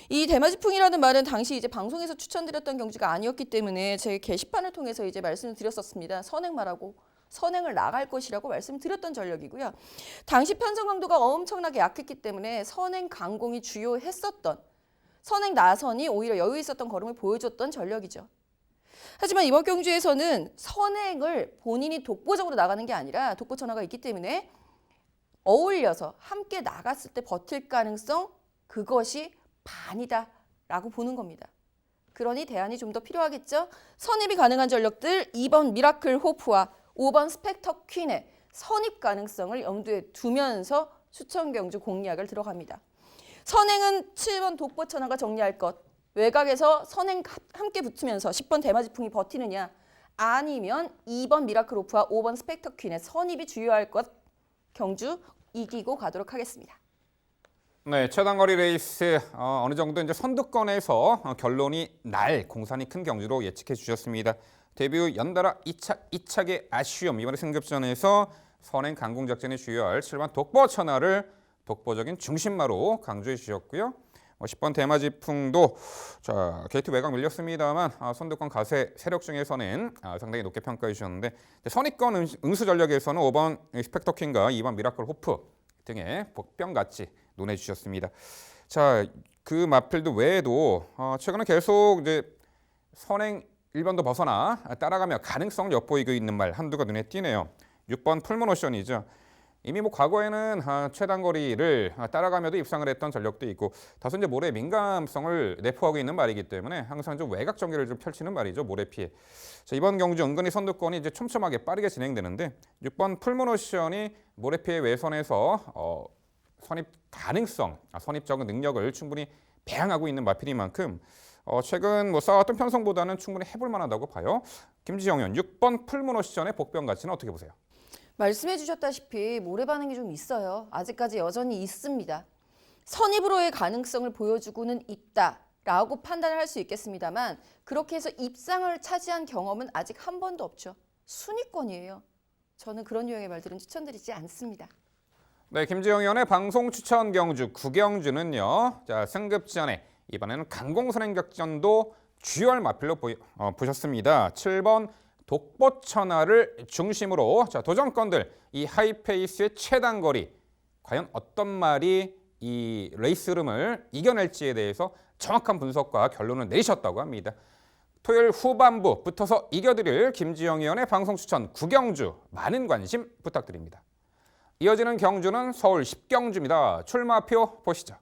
이 대마지풍이라는 말은 당시 이제 방송에서 추천드렸던 경주가 아니었기 때문에 제 게시판을 통해서 이제 말씀을 드렸었습니다. 선행 말하고 선행을 나갈 것이라고 말씀드렸던 전력이고요. 당시 편성 강도가 엄청나게 약했기 때문에 선행 강공이 주요했었던 선행 나선이 오히려 여유 있었던 걸음을 보여줬던 전력이죠. 하지만 이번 경주에서는 선행을 본인이 독보적으로 나가는 게 아니라 독보천하가 있기 때문에 어울려서 함께 나갔을 때 버틸 가능성 그것이 반이다 라고 보는 겁니다. 그러니 대안이 좀 더 필요하겠죠. 선입이 가능한 전력들 2번 미라클 호프와 5번 스펙터 퀸의 선입 가능성을 염두에 두면서 추천 경주 공략을 들어갑니다. 선행은 7번 독보천하가 정리할 것. 외곽에서 선행 함께 붙으면서 10번 대마지풍이 버티느냐 아니면 2번 미라클 호프와 5번 스펙터 퀸의 선입이 주요할 것. 경주 이기고 가도록 하겠습니다. 네, 최단거리 레이스 어느 정도 이제 선두권에서 결론이 날 공산이 큰 경주로 예측해 주셨습니다. 데뷔 후 연달아 2착의 아쉬움, 이번에 승급전에서 선행 강공 작전에 주요할 7번 독보천하를 독보적인 중심마로 강조해 주셨고요. 10번 대마지풍도 자, 게이트 외곽 밀렸습니다만 선두권 가세 세력 중에서는 상당히 높게 평가해 주셨는데 선입권 응수 전력에서는 5번 스펙터킹과 2번 미라클 호프 등의 복병같이 논해 주셨습니다. 자, 그 마필드 외에도 최근에 계속 이제 선행 1번도 벗어나 따라가며 가능성을 엿보이고 있는 말 한두가 눈에 띄네요. 6번 풀모노션이죠. 이미 과거에는 최단거리를 따라가며도 입상을 했던 전력도 있고 다소 이제 모래 민감성을 내포하고 있는 말이기 때문에 항상 좀 외곽 전개를 좀 펼치는 말이죠. 모래 피해. 자, 이번 경주 은근히 선두권이 이제 촘촘하게 빠르게 진행되는데 6번 풀모노션이 모래 피해 외선에서 선입 가능성, 선입적인 능력을 충분히 배양하고 있는 마필인 만큼 최근 쌓아왔던 편성보다는 충분히 해볼 만하다고 봐요. 김지영 의원, 6번 풀모노션의 복병 가치는 어떻게 보세요? 말씀해 주셨다시피 모래 반응이 좀 있어요. 아직까지 여전히 있습니다. 선입으로의 가능성을 보여주고는 있다라고 판단을 할 수 있겠습니다만 그렇게 해서 입상을 차지한 경험은 아직 한 번도 없죠. 순위권이에요. 저는 그런 유형의 말들은 추천드리지 않습니다. 네, 김지영 의원의 방송 추천 경주 9경주는요. 자, 승급전에 이번에는 강공선행격전도 주요할 마필로 보셨습니다. 7번 독보천하를 중심으로 자, 도전권들 이 하이페이스의 최단거리 과연 어떤 말이 이 레이스 흐름을 이겨낼지에 대해서 정확한 분석과 결론을 내리셨다고 합니다. 토요일 후반부 붙어서 이겨드릴 김지영 의원의 방송 추천 구경주 많은 관심 부탁드립니다. 이어지는 경주는 서울 10경주입니다. 출마표 보시죠.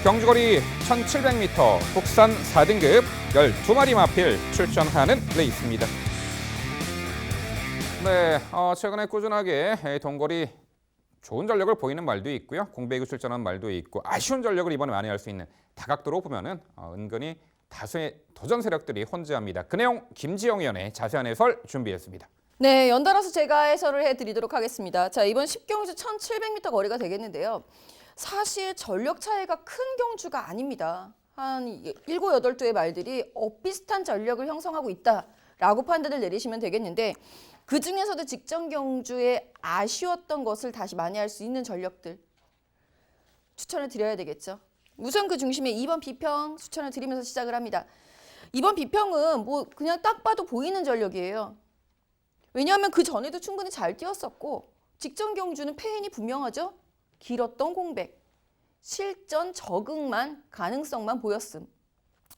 경주거리 1700m 국산 4등급 12마리 마필 출전하는 레이스입니다. 네, 최근에 꾸준하게 동거리 좋은 전력을 보이는 말도 있고요. 공백이 출전한 말도 있고 아쉬운 전력을 이번에 만회할 수 있는 다각도로 보면은 은근히 다수의 도전 세력들이 혼재합니다. 그 내용 김지영 의원의 자세한 해설 준비했습니다. 네, 연달아서 제가 해설을 해드리도록 하겠습니다. 자, 이번 10경주 1700m 거리가 되겠는데요. 사실 전력 차이가 큰 경주가 아닙니다. 한 7, 8두의 말들이 엇비슷한 전력을 형성하고 있다라고 판단을 내리시면 되겠는데 그중에서도 직전 경주에 아쉬웠던 것을 다시 만회할 수 있는 전력들 추천을 드려야 되겠죠. 우선 그 중심에 2번 비평 추천을 드리면서 시작을 합니다. 2번 비평은 뭐 그냥 딱 봐도 보이는 전력이에요. 왜냐하면 그 전에도 충분히 잘 뛰었었고 직전 경주는 패인이 분명하죠. 길었던 공백, 실전 적응만 가능성만 보였음.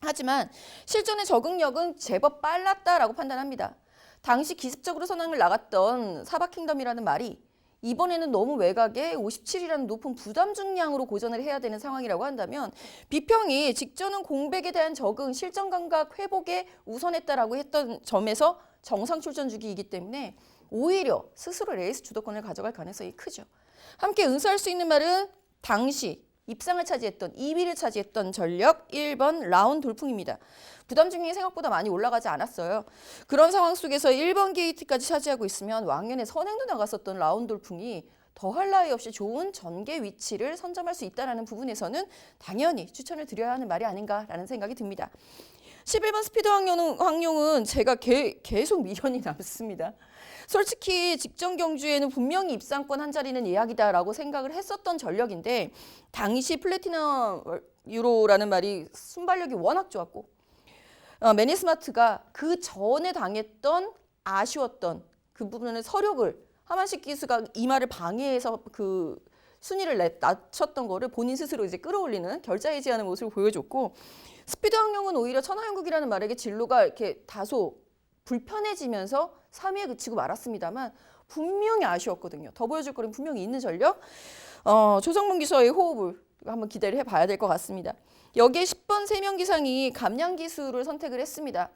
하지만 실전의 적응력은 제법 빨랐다라고 판단합니다. 당시 기습적으로 선행을 나갔던 사바킹덤이라는 말이 이번에는 너무 외곽에 57이라는 높은 부담 중량으로 고전을 해야 되는 상황이라고 한다면 비평이 직전은 공백에 대한 적응, 실전 감각 회복에 우선했다라고 했던 점에서 정상 출전 주기이기 때문에 오히려 스스로 레이스 주도권을 가져갈 가능성이 크죠. 함께 응수할 수 있는 말은 당시 입상을 차지했던 2위를 차지했던 전력 1번 라운 돌풍입니다. 부담 중량이 생각보다 많이 올라가지 않았어요. 그런 상황 속에서 1번 게이트까지 차지하고 있으면 왕년에 선행도 나갔었던 라운 돌풍이 더할 나위 없이 좋은 전개 위치를 선점할 수 있다는 부분에서는 당연히 추천을 드려야 하는 말이 아닌가라는 생각이 듭니다. 11번 스피드 황룡은 제가 계속 미련이 남습니다. 솔직히 직전 경주에는 분명히 입상권 한 자리는 예약이다라고 생각을 했었던 전력인데 당시 플래티넘 유로라는 말이 순발력이 워낙 좋았고 매니스마트가 그 전에 당했던 아쉬웠던 그 부분의 서력을 하만식 기수가 이 말을 방해해서 그 순위를 낮췄던 거를 본인 스스로 이제 끌어올리는 결자해지하는 모습을 보여줬고 스피드 황룡은 오히려 천하영국이라는 말에게 진로가 이렇게 다소 불편해지면서 3위에 그치고 말았습니다만 분명히 아쉬웠거든요. 더 보여줄 거는 분명히 있는 전력. 조성문 기수의 호흡을 한번 기대를 해봐야 될 것 같습니다. 여기에 10번 3명 기상이 감량 기수를 선택을 했습니다.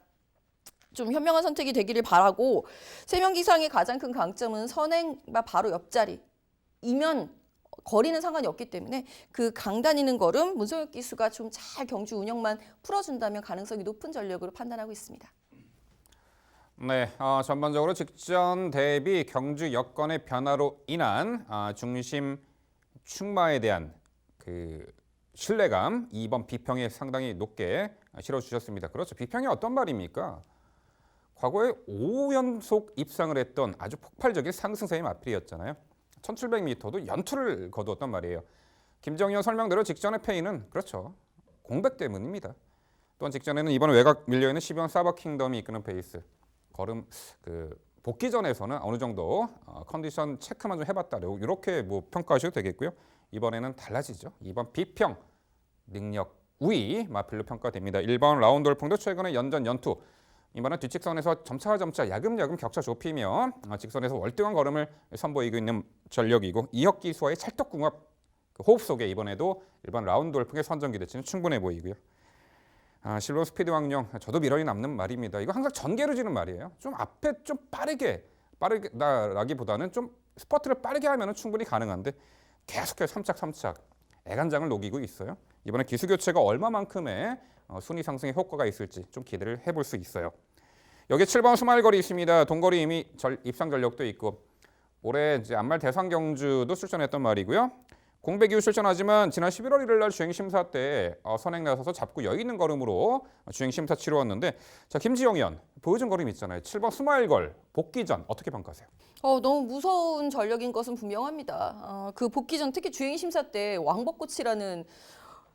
좀 현명한 선택이 되기를 바라고 3명 기상의 가장 큰 강점은 선행과 바로 옆자리이면 거리는 상관이 없기 때문에 그 강 다니는 걸음 문성혁 기수가 좀 잘 경주 운영만 풀어준다면 가능성이 높은 전력으로 판단하고 있습니다. 네, 전반적으로 직전 대비 경주 여건의 변화로 인한 중심 충마에 대한 그 신뢰감 2번 비평에 상당히 높게 실어주셨습니다. 그렇죠. 비평이 어떤 말입니까? 과거에 5연속 입상을 했던 아주 폭발적인 상승세의 마필이었잖아요. 1700m도 연투를 거두었단 말이에요. 김정희 의원 설명대로 직전의 패인은 그렇죠. 공백 때문입니다. 또한 직전에는 이번에 외곽 밀려있는 12번 사바킹덤이 이끄는 페이스. 걸음 복귀전에서는 어느 정도 컨디션 체크만 좀 해봤다. 이렇게 뭐 평가하셔도 되겠고요. 이번에는 달라지죠. 2번 비평 능력 우위 마필로 평가됩니다. 1번 라운돌풍도 최근에 연전 연투. 이번엔 뒷직선에서 점차 야금야금 격차 좁히며 직선에서 월등한 걸음을 선보이고 있는 전력이고 이혁 기수와의 찰떡궁합 호흡 속에 이번에도 1번 라운돌풍의 선전 기대치는 충분해 보이고요. 실버 스피드 황룡 저도 미련이 남는 말입니다. 이거 항상 전개로 지는 말이에요. 좀 앞에 좀 빠르게 나라기보다는 좀 스퍼트를 빠르게 하면 충분히 가능한데 계속해서 삼착 애간장을 녹이고 있어요. 이번에 기수 교체가 얼마만큼의 순위 상승의 효과가 있을지 좀 기대를 해볼 수 있어요. 여기 7번 수말거리 있습니다. 동거리 이미 입상 전력도 있고 올해 이제 안말 대상 경주도 출전했던 말이고요. 공백 이후 출전하지만 지난 11월 1일 날 주행 심사 때 선행 나서서 잡고 여유 있는 걸음으로 주행 심사 치루었는데 자 김지영 의원 보여준 걸음 있잖아요. 7번 스마일걸 복귀전 어떻게 평가하세요? 너무 무서운 전력인 것은 분명합니다. 그 복귀전 특히 주행 심사 때 왕벚꽃이라는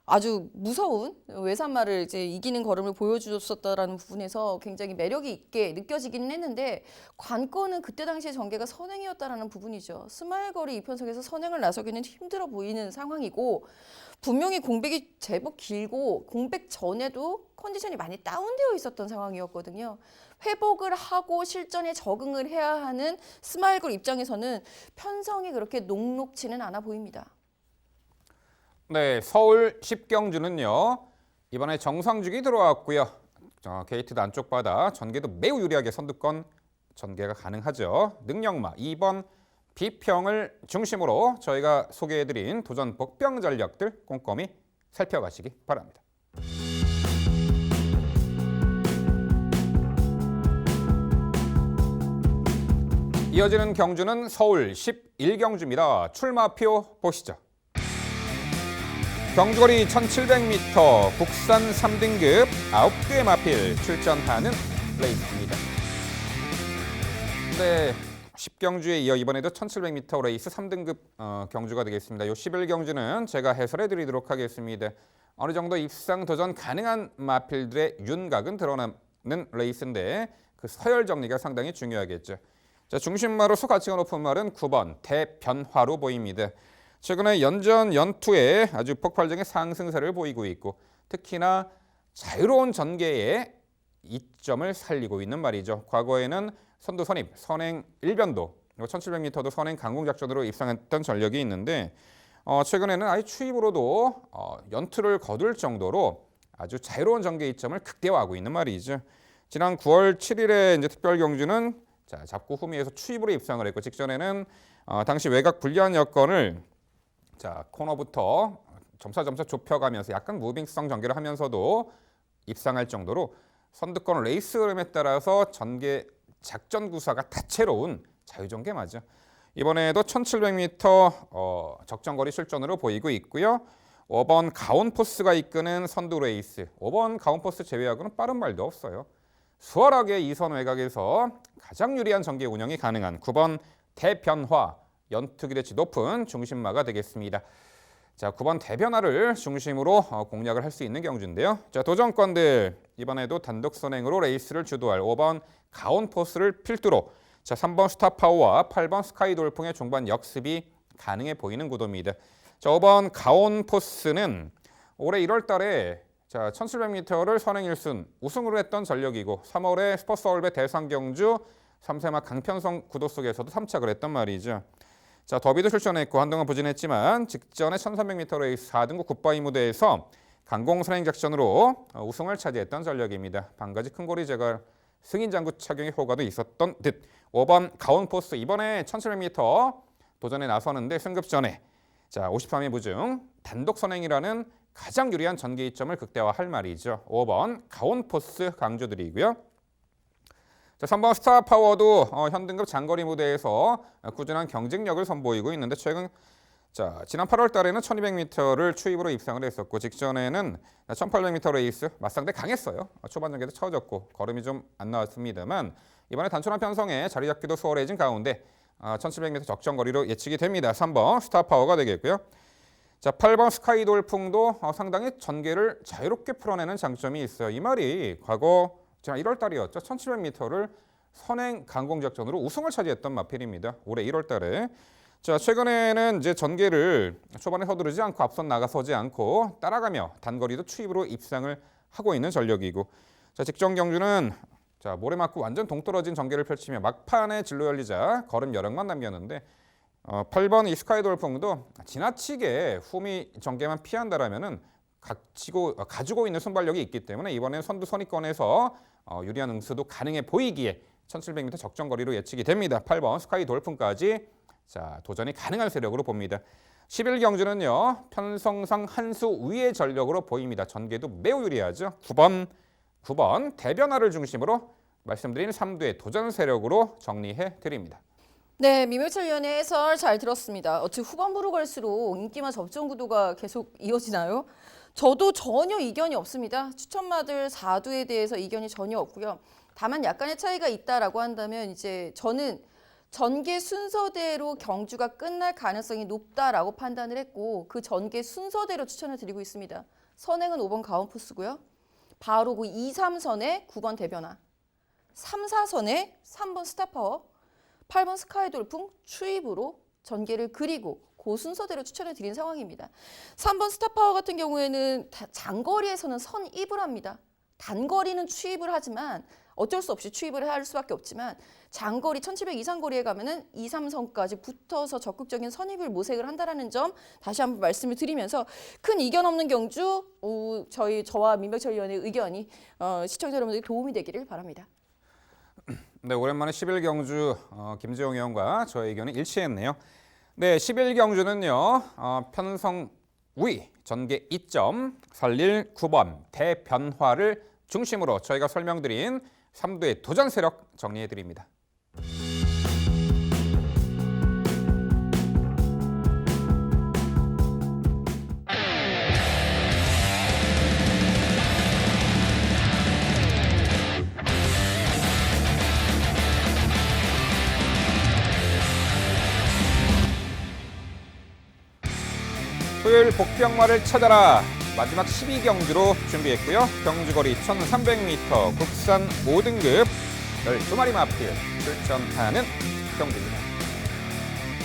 아주 무서운 외산마를 이제 이기는 걸음을 보여주셨었다라는 부분에서 굉장히 매력이 있게 느껴지기는 했는데 관건은 그때 당시에 전개가 선행이었다라는 부분이죠. 스마일거리 2편성에서 선행을 나서기는 힘들어 보이는 상황이고 분명히 공백이 제법 길고 공백 전에도 컨디션이 많이 다운되어 있었던 상황이었거든요. 회복을 하고 실전에 적응을 해야 하는 스마일걸 입장에서는 편성이 그렇게 녹록지는 않아 보입니다. 네, 서울 10경주는요. 이번에 정상주기 들어왔고요. 게이트 안쪽 바다 전개도 매우 유리하게 선두권 전개가 가능하죠. 능력마 2번 비평을 중심으로 저희가 소개해드린 도전 복병 전략들 꼼꼼히 살펴가시기 바랍니다. 이어지는 경주는 서울 11경주입니다. 출마표 보시죠. 경주거리 1700m, 국산 3등급 9개 마필 출전하는 레이스입니다. 네, 10경주에 이어 이번에도 1700m 레이스 3등급 경주가 되겠습니다. 이 11경주는 제가 해설해 드리도록 하겠습니다. 어느 정도 입상 도전 가능한 마필들의 윤곽은 드러나는 레이스인데 그 서열 정리가 상당히 중요하겠죠. 자, 중심마로 소가치가 높은 말은 9번 대변화로 보입니다. 최근에 연전 연투에 아주 폭발적인 상승세를 보이고 있고 특히나 자유로운 전개에 이점을 살리고 있는 말이죠. 과거에는 선두 선입, 선행 일변도, 1700m도 선행 강공작전으로 입상했던 전력이 있는데 최근에는 아예 추입으로도 연투를 거둘 정도로 아주 자유로운 전개 이점을 극대화하고 있는 말이죠. 지난 9월 7일에 이제 특별 경주는 잡고 후미에서 추입으로 입상을 했고 직전에는 당시 외곽 불리한 여건을 코너부터 점차 좁혀가면서 약간 무빙성 전개를 하면서도 입상할 정도로 선두권 레이스 흐름에 따라서 전개 작전 구사가 다채로운 자유전개 맞아. 이번에도 1700m 적정거리 출전으로 보이고 있고요. 5번 가온포스가 이끄는 선두 레이스. 5번 가온포스 제외하고는 빠른 말도 없어요. 수월하게 이선 외곽에서 가장 유리한 전개 운영이 가능한 9번 대변화. 연투 기대치 높은 중심마가 되겠습니다. 자, 9번 대변화를 중심으로 공략을 할 수 있는 경주인데요. 자, 도전권들 이번에도 단독 선행으로 레이스를 주도할 5번 가온포스를 필두로 3번 스타파워와 8번 스카이 돌풍의 중반 역습이 가능해 보이는 구도입니다. 자, 5번 가온포스는 올해 1월 달에 1700m를 선행 1순 우승으로 했던 전력이고 3월에 스포츠서울배 대상경주 3세마 강편성 구도 속에서도 3착을 했던 말이죠. 자, 더비도 출전했고 한동안 부진했지만 직전에 1300m 레이스 4등급 굿바이 무대에서 강공 선행 작전으로 우승을 차지했던 전력입니다. 반가지 큰고리 제갈 승인 장구 착용의 효과도 있었던 듯. 5번 가온포스 이번에 1700m 도전에 나서는데 승급 전에 53회 무중 단독 선행이라는 가장 유리한 전개 이점을 극대화할 말이죠. 5번 가온포스 강조드리고요. 자, 3번 스타파워도 현등급 장거리 무대에서 꾸준한 경쟁력을 선보이고 있는데 최근 지난 8월 달에는 1200m를 추입으로 입상을 했었고 직전에는 1800m 레이스 맞상대 강했어요. 초반 전개도 처졌고 걸음이 좀 안 나왔습니다만 이번에 단촐한 편성에 자리 잡기도 수월해진 가운데 1700m 적정거리로 예측이 됩니다. 3번 스타파워가 되겠고요. 자, 8번 스카이 돌풍도 상당히 전개를 자유롭게 풀어내는 장점이 있어요. 이 말이 과거 1월 달이었죠. 1700m를 선행 강공작전으로 우승을 차지했던 마필입니다. 올해 1월 달에. 자, 최근에는 이제 전개를 초반에 서두르지 않고 앞선 나가서지 않고 따라가며 단거리도 추입으로 입상을 하고 있는 전력이고 직전 경주는 모래 맞고 완전 동떨어진 전개를 펼치며 막판에 진로 열리자 걸음 여력만 남겼는데 8번 이 스카이 돌풍도 지나치게 후미 전개만 피한다라면은 가지고 있는 순발력이 있기 때문에 이번엔 선두 선입권에서 유리한 응수도 가능해 보이기에 1700m 적정거리로 예측이 됩니다. 8번 스카이 돌풍까지 도전이 가능한 세력으로 봅니다. 11경주는요. 편성상 한 수 위의 전력으로 보입니다. 전개도 매우 유리하죠. 9번 대변화를 중심으로 말씀드린 3두의 도전 세력으로 정리해 드립니다. 네, 미묘철 위원의 해설 잘 들었습니다. 어찌 후반부로 갈수록 인기만 접전 구도가 계속 이어지나요? 저도 전혀 이견이 없습니다. 추천마들 4두에 대해서 이견이 전혀 없고요. 다만 약간의 차이가 있다라고 한다면 이제 저는 전개 순서대로 경주가 끝날 가능성이 높다라고 판단을 했고 그 전개 순서대로 추천을 드리고 있습니다. 선행은 5번 가온포스고요. 바로 그 2, 3선에 9번 대변화, 3, 4선에 3번 스타파워, 8번 스카이돌풍 추입으로 전개를 그리고 그 순서대로 추천을 드린 상황입니다. 3번 스타파워 같은 경우에는 장거리에서는 선입을 합니다. 단거리는 추입을 하지만 어쩔 수 없이 추입을 할 수밖에 없지만 장거리 1700 이상 거리에 가면은 2, 3선까지 붙어서 적극적인 선입을 모색을 한다라는 점 다시 한번 말씀을 드리면서 큰 이견 없는 경주 저와 민병철 위원의 의견이 시청자 여러분들이 도움이 되기를 바랍니다. 네, 오랜만에 11경주 김지용 의원과 저의 의견이 일치했네요. 네, 11경주는요. 편성 우위, 전개 2점, 설릴 9번 대변화를 중심으로 저희가 설명드린 3도의 도전 세력 정리해드립니다. 토요일 복병마를 찾아라. 마지막 12경주로 준비했고요. 경주거리 1300m, 국산 5등급 12마리 마필 출전하는 경주입니다.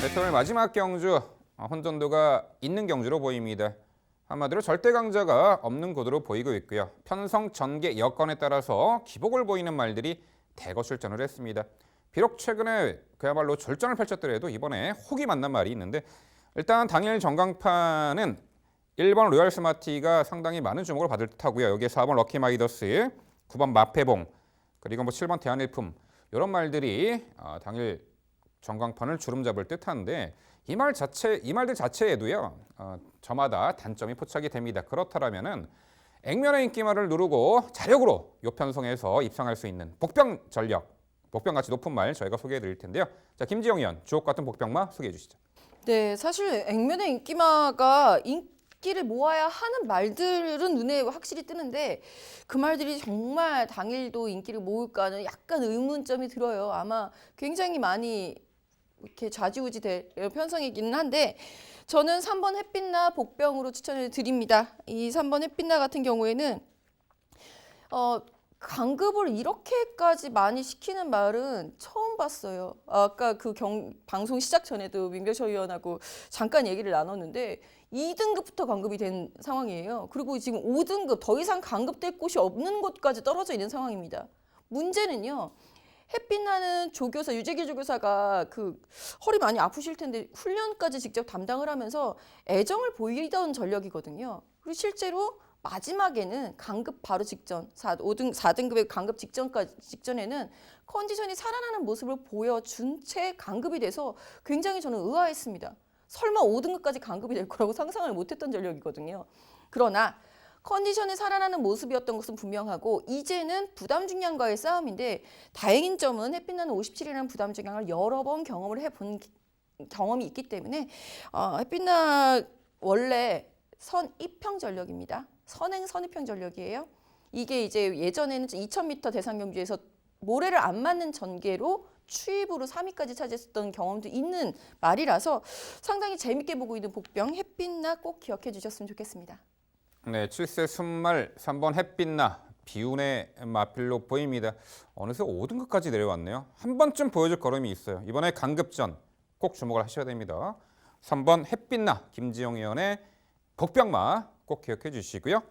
네, 토요일 마지막 경주, 혼전도가 있는 경주로 보입니다. 한마디로 절대 강자가 없는 구도로 보이고 있고요. 편성 전개 여건에 따라서 기복을 보이는 말들이 대거 출전을 했습니다. 비록 최근에 그야말로 절전을 펼쳤더라도 이번에 혹이 만난 말이 있는데 일단 당일 전광판은 1번 로얄 스마티가 상당히 많은 주목을 받을 듯하고요. 여기에 4번 럭키 마이더스, 9번 마페봉, 그리고 7번 대한일품 이런 말들이 당일 전광판을 주름잡을 듯한데 이 말들 자체에도요. 저마다 단점이 포착이 됩니다. 그렇다면은 액면의 인기말을 누르고 자력으로 요편성에서 입상할 수 있는 복병 전력, 복병같이 높은 말 저희가 소개해 드릴 텐데요. 자, 김지영 의원, 주옥 같은 복병마 소개해 주시죠. 네, 사실 액면의 인기마가 인기를 모아야 하는 말들은 눈에 확실히 뜨는데 그 말들이 정말 당일도 인기를 모을까는 약간 의문점이 들어요. 아마 굉장히 많이 이렇게 좌지우지 될 편성이기는 한데 저는 3번 햇빛나 복병으로 추천을 드립니다. 이 3번 햇빛나 같은 경우에는 강급을 이렇게까지 많이 시키는 말은 처음 봤어요. 아까 방송 시작 전에도 민병철 의원하고 잠깐 얘기를 나눴는데 2등급부터 강급이 된 상황이에요. 그리고 지금 5등급 더 이상 강급될 곳이 없는 곳까지 떨어져 있는 상황입니다. 문제는요. 햇빛나는 조교사 유재길 조교사가 허리 많이 아프실 텐데 훈련까지 직접 담당을 하면서 애정을 보이던 전력이거든요. 그리고 실제로 마지막에는 강급 바로 직전 4등급의 강급 직전에는 컨디션이 살아나는 모습을 보여준 채 강급이 돼서 굉장히 저는 의아했습니다. 설마 5등급까지 강급이 될 거라고 상상을 못했던 전력이거든요. 그러나 컨디션이 살아나는 모습이었던 것은 분명하고 이제는 부담 중량과의 싸움인데 다행인 점은 햇빛나는 57이라는 부담 중량을 여러 번 경험을 해본 경험이 있기 때문에 햇빛나 원래 선입형 전력입니다. 선행 선입형 전력이에요. 이게 이제 예전에는 2000m 대상 경주에서 모래를 안 맞는 전개로 추입으로 3위까지 차지했던 경험도 있는 말이라서 상당히 재밌게 보고 있는 복병 햇빛나 꼭 기억해 주셨으면 좋겠습니다. 네, 7세 순말 3번 햇빛나 비운의 마필로 보입니다. 어느새 5등급까지 내려왔네요. 한 번쯤 보여줄 걸음이 있어요. 이번에 강급전 꼭 주목을 하셔야 됩니다. 3번 햇빛나 김지영 의원의 복병마 꼭 기억해 주시고요.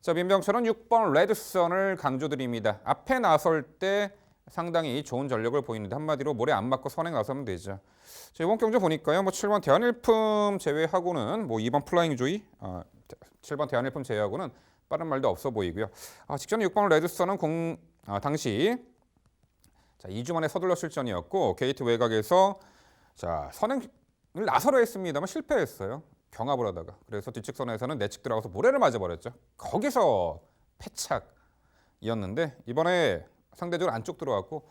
자, 민병철은 6번 레드선을 강조드립니다. 앞에 나설 때 상당히 좋은 전력을 보이는데 한마디로 모래 안 맞고 선행 나서면 되죠. 자, 이번 경주 보니까요. 7번 대한일품 제외하고는 2번 플라잉 조이, 7번 대한일품 제외하고는 빠른 말도 없어 보이고요. 직전 6번 레드선은 당시 2주 만에 서둘러 출전이었고 게이트 외곽에서 선행을 나서려 했습니다만 실패했어요. 경합을 하다가. 그래서 뒷측선에서는 내측 들어가서 모래를 맞아버렸죠. 거기서 패착이었는데 이번에 상대적으로 안쪽 들어왔고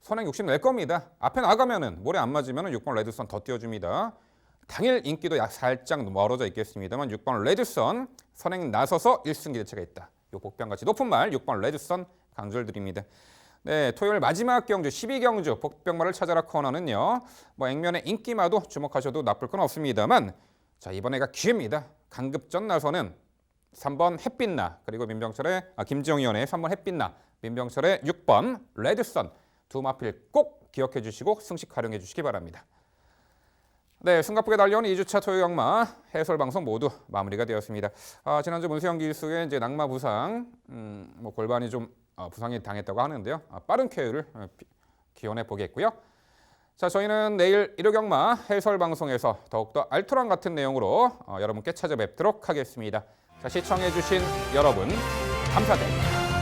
선행 욕심 낼 겁니다. 앞에 나가면은 모래 안 맞으면 6번 레드선 더 띄워줍니다. 당일 인기도 살짝 멀어져 있겠습니다만 6번 레드선 선행 나서서 1승 기대차가 있다. 요 복병같이 높은 말 6번 레드선 강조를 드립니다. 네, 토요일 마지막 경주 12경주 복병마를 찾아라 코너는요. 액면의 인기마도 주목하셔도 나쁠 건 없습니다만 자, 이번에가 기회입니다. 강급전 나서는 3번 햇빛나, 그리고 김지영 위원의 3번 햇빛나, 민병철의 6번 레드선 두 마필 꼭 기억해 주시고 승식 활용해 주시기 바랍니다. 네, 숨가쁘게 달려온 2주차 토요경마 해설 방송 모두 마무리가 되었습니다. 지난주 문세영 기수의 이제 낙마 부상, 골반이 좀 부상이 당했다고 하는데요. 빠른 쾌유를 기원해 보겠고요. 자, 저희는 내일 일요경마 해설 방송에서 더욱더 알토란 같은 내용으로 여러분께 찾아뵙도록 하겠습니다. 자, 시청해 주신 여러분 감사드립니다.